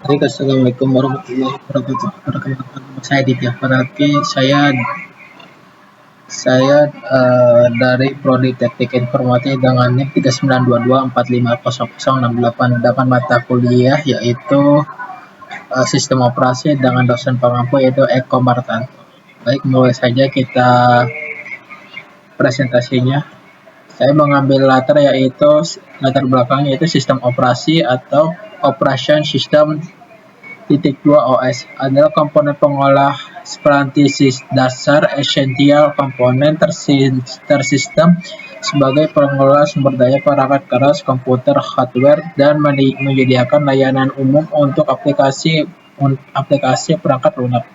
Baik, assalamualaikum warahmatullahi wabarakatuh. Perkenalkan nama saya Ditya Faraki. Saya dari Prodi Teknik Informatika dengan NIM 3922450068 mata kuliah yaitu Sistem Operasi dengan dosen pengampu yaitu Eko Martanto. Baik, mulai saja kita presentasinya. Saya mengambil latar belakang yaitu sistem operasi atau Operation System titik 2 OS adalah komponen pengolah peranti dasar esensial komponen tersistem sebagai pengelola sumber daya perangkat keras komputer hardware dan menyediakan layanan umum untuk aplikasi perangkat lunak.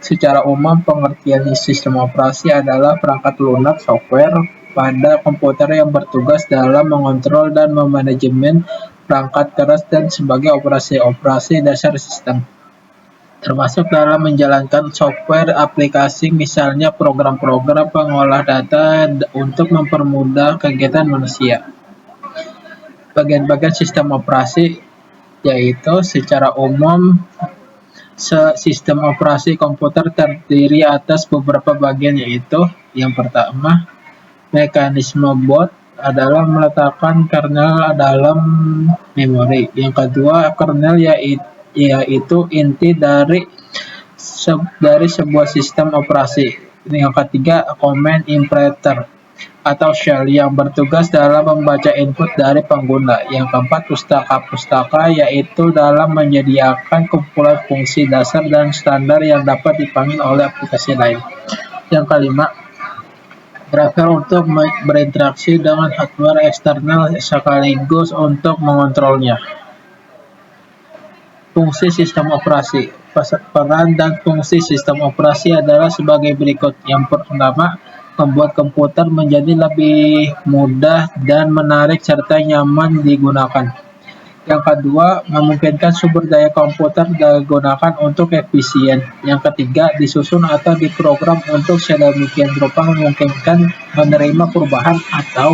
Secara umum, pengertian sistem operasi adalah perangkat lunak software pada komputer yang bertugas dalam mengontrol dan memanajemen perangkat keras dan sebagai operasi dasar sistem, termasuk dalam menjalankan software aplikasi, misalnya program-program pengolah data untuk mempermudah kegiatan manusia. Bagian-bagian sistem operasi yaitu secara umum sistem operasi komputer terdiri atas beberapa bagian, yaitu yang pertama, mekanisme boot adalah meletakkan kernel dalam memori. Yang kedua, kernel yaitu inti dari sebuah sistem operasi. Yang ketiga, command interpreter atau shell yang bertugas dalam membaca input dari pengguna. Yang keempat, pustaka yaitu dalam menyediakan kumpulan fungsi dasar dan standar yang dapat dipanggil oleh aplikasi lain. Yang kelima, driver untuk berinteraksi dengan hardware eksternal sekaligus untuk mengontrolnya. Fungsi sistem operasi. Peran dan fungsi sistem operasi adalah sebagai berikut. Yang pertama, membuat komputer menjadi lebih mudah dan menarik serta nyaman digunakan. Yang kedua, memungkinkan sumber daya komputer digunakan untuk efisien. Yang ketiga, disusun atau diprogram untuk sedemikian rupa memungkinkan menerima perubahan atau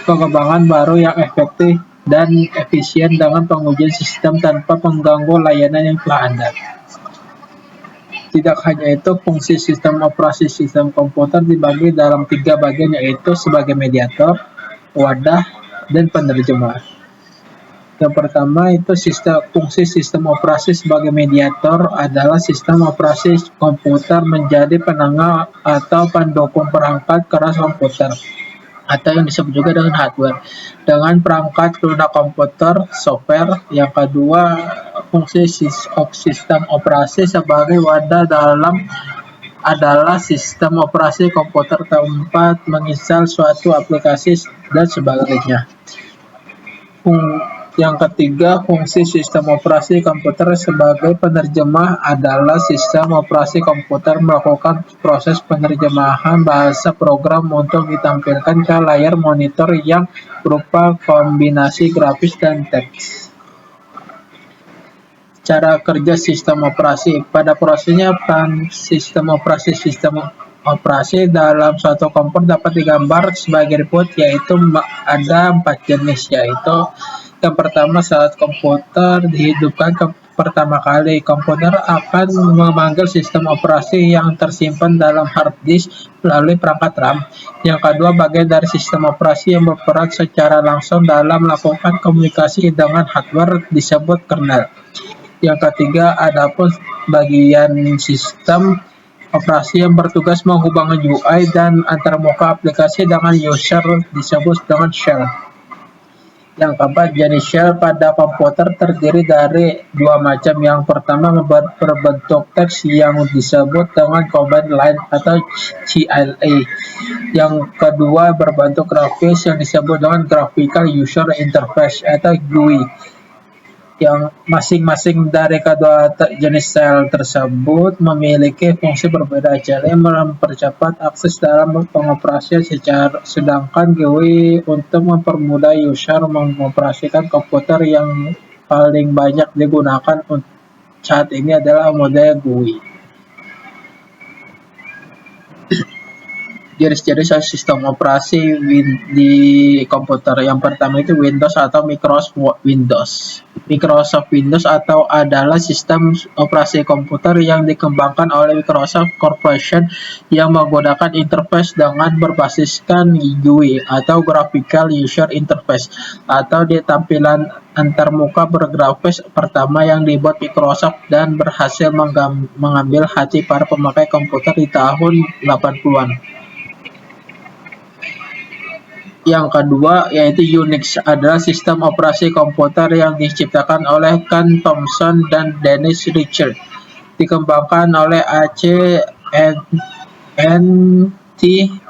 pengembangan baru yang efektif dan efisien dengan pengujian sistem tanpa mengganggu layanan yang telah ada. Tidak hanya itu, fungsi sistem operasi sistem komputer dibagi dalam 3 bagian, yaitu sebagai mediator, wadah, dan penerjemah. Yang pertama itu fungsi sistem operasi sebagai mediator adalah sistem operasi komputer menjadi penengah atau pendukung perangkat keras komputer, atau yang disebut juga dengan hardware, dengan perangkat lunak komputer software. Yang kedua, fungsi sistem operasi sebagai wadah adalah sistem operasi komputer tempat menginstal suatu aplikasi dan sebagainya. Yang ketiga, fungsi sistem operasi komputer sebagai penerjemah adalah sistem operasi komputer melakukan proses penerjemahan bahasa program untuk ditampilkan ke layar monitor yang berupa kombinasi grafis dan teks. Cara kerja sistem operasi. Pada prosesnya, sistem operasi dalam suatu komputer dapat digambar sebagai berikut, yaitu ada 4 jenis, yaitu yang pertama, saat komputer dihidupkan pertama kali, komputer akan memanggil sistem operasi yang tersimpan dalam hard disk melalui perangkat RAM. Yang kedua, bagian dari sistem operasi yang berperan secara langsung dalam melakukan komunikasi dengan hardware disebut kernel. Yang ketiga, adapun bagian sistem operasi yang bertugas menghubungkan UI dan antarmuka aplikasi dengan user disebut dengan shell. Yang keempat, jenis shell pada komputer terdiri dari 2 macam. Yang pertama, berbentuk teks yang disebut dengan command line atau CLI. Yang kedua, berbentuk grafis yang disebut dengan graphical user interface atau GUI. Yang masing-masing dari kedua jenis shell tersebut memiliki fungsi berbeda. CLI mempercepat akses dalam pengoperasian, sedangkan GUI untuk mempermudah user mengoperasikan komputer. Yang paling banyak digunakan saat ini adalah model GUI. jenis-jenis sistem operasi di komputer. Yang pertama itu Windows atau Microsoft Windows. Microsoft Windows adalah sistem operasi komputer yang dikembangkan oleh Microsoft Corporation yang menggunakan interface dengan berbasiskan GUI atau Graphical User Interface atau di tampilan antarmuka bergrafis pertama yang dibuat Microsoft dan berhasil mengambil hati para pemakai komputer di tahun 80-an. Yang kedua yaitu Unix adalah sistem operasi komputer yang diciptakan oleh Ken Thompson dan Dennis Richard. Dikembangkan oleh AT&T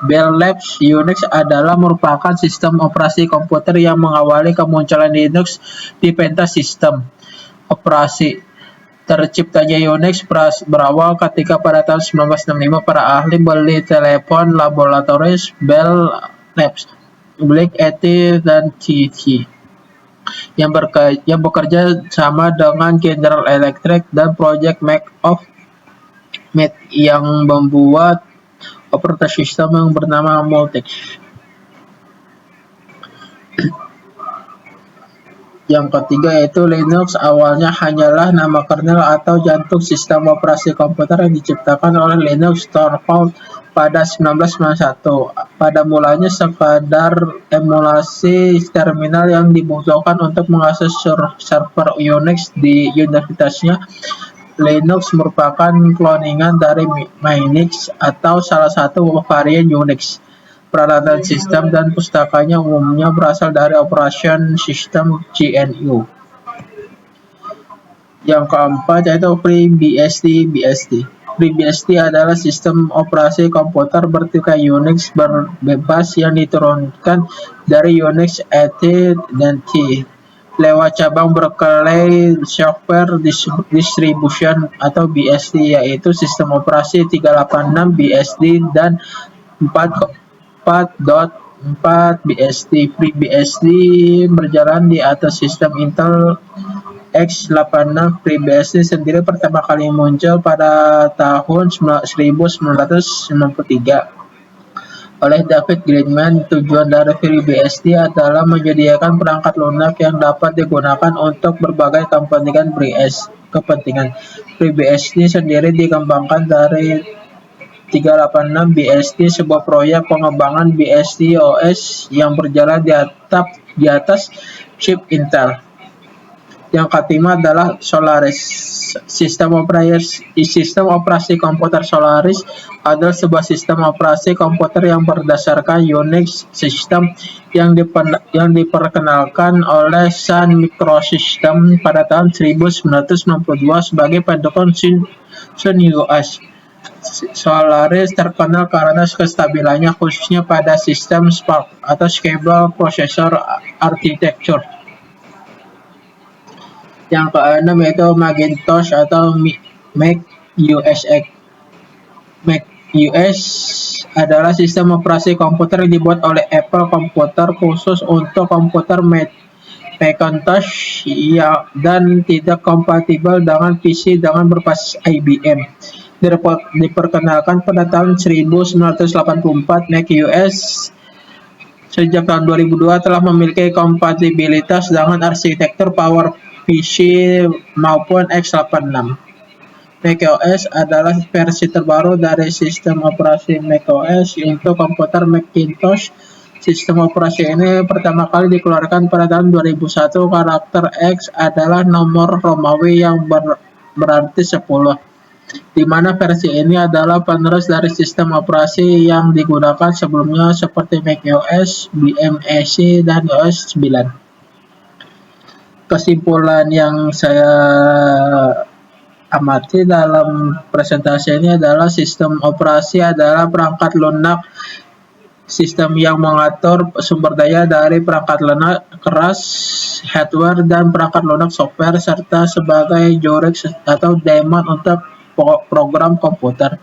Bell Labs. Unix merupakan sistem operasi komputer yang mengawali kemunculan Linux di pentas sistem operasi. Terciptanya Unix berawal ketika pada tahun 1965 para ahli beli telepon laboratoris Bell Labs, Black AT dan TT yang bekerja sama dengan General Electric dan Project Mac yang membuat operating system yang bernama Multics. Yang ketiga yaitu Linux. Awalnya hanyalah nama kernel atau jantung sistem operasi komputer yang diciptakan oleh Linus Torvalds pada 1991. Pada mulanya sekadar emulasi terminal yang dibutuhkan untuk mengakses server Unix di universitasnya. Linux merupakan cloningan dari Minix atau salah satu varian Unix. Peralatan sistem dan pustakanya umumnya berasal dari Operation System GNU. Yang keempat yaitu FreeBSD. FreeBSD adalah sistem operasi komputer bertipe Unix bebas yang diturunkan dari Unix AT dan T lewat cabang Berkeley Software Distribution atau BSD, yaitu sistem operasi 386 BSD dan 4.4 BSD. FreeBSD berjalan di atas sistem Intel x86. FreeBSD sendiri pertama kali muncul pada tahun 1993 oleh David Greenman. Tujuan dari FreeBSD adalah menyediakan perangkat lunak yang dapat digunakan untuk berbagai kepentingan. FreeBSD sendiri dikembangkan dari 386 BSD, sebuah proyek pengembangan BSD OS yang berjalan di atas chip Intel. Yang kelima adalah Solaris. Sistem operasi komputer Solaris adalah sebuah sistem operasi komputer yang berdasarkan Unix sistem yang diperkenalkan oleh Sun Microsystems pada tahun 1992 sebagai pendukung Sun OS. Solaris terkenal karena kestabilannya khususnya pada sistem SPARC atau Scalable Processor Architecture. Yang keenam yaitu Macintosh atau Mac OS X. Mac OS adalah sistem operasi komputer yang dibuat oleh Apple Computer khusus untuk komputer Macintosh dan tidak kompatibel dengan PC dengan berbasis IBM. Diperkenalkan pada tahun 1984, Mac OS sejak tahun 2002 telah memiliki kompatibilitas dengan arsitektur PowerPC maupun x86. macOS adalah versi terbaru dari sistem operasi macOS untuk komputer Macintosh. Sistem operasi ini pertama kali dikeluarkan pada tahun 2001. Karakter X adalah nomor Romawi yang berarti 10, di mana versi ini adalah penerus dari sistem operasi yang digunakan sebelumnya seperti macOS, BMAC, dan OS 9. Kesimpulan yang saya amati dalam presentasi ini adalah sistem operasi adalah perangkat lunak, sistem yang mengatur sumber daya dari perangkat lunak keras, hardware, dan perangkat lunak software, serta sebagai jurek atau daemon untuk program komputer.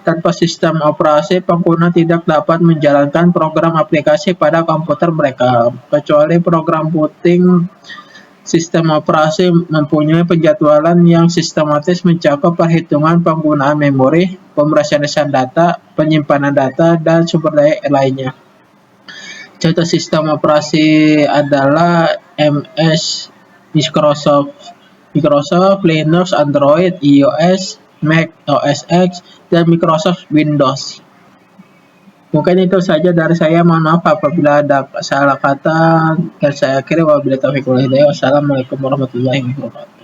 Tanpa sistem operasi, pengguna tidak dapat menjalankan program aplikasi pada komputer mereka, kecuali program booting. Sistem operasi mempunyai penjadwalan yang sistematis mencakup perhitungan penggunaan memori, pemrosesan data, penyimpanan data, dan sumber daya lainnya. Contoh sistem operasi adalah MS, Microsoft Linux, Android, iOS, Mac OS X, dan Microsoft Windows. Mungkin itu saja dari saya. Mohon maaf apabila ada salah kata, dan saya akhiri wabillahi taufiq wal hidayah. Wassalamualaikum warahmatullahi wabarakatuh.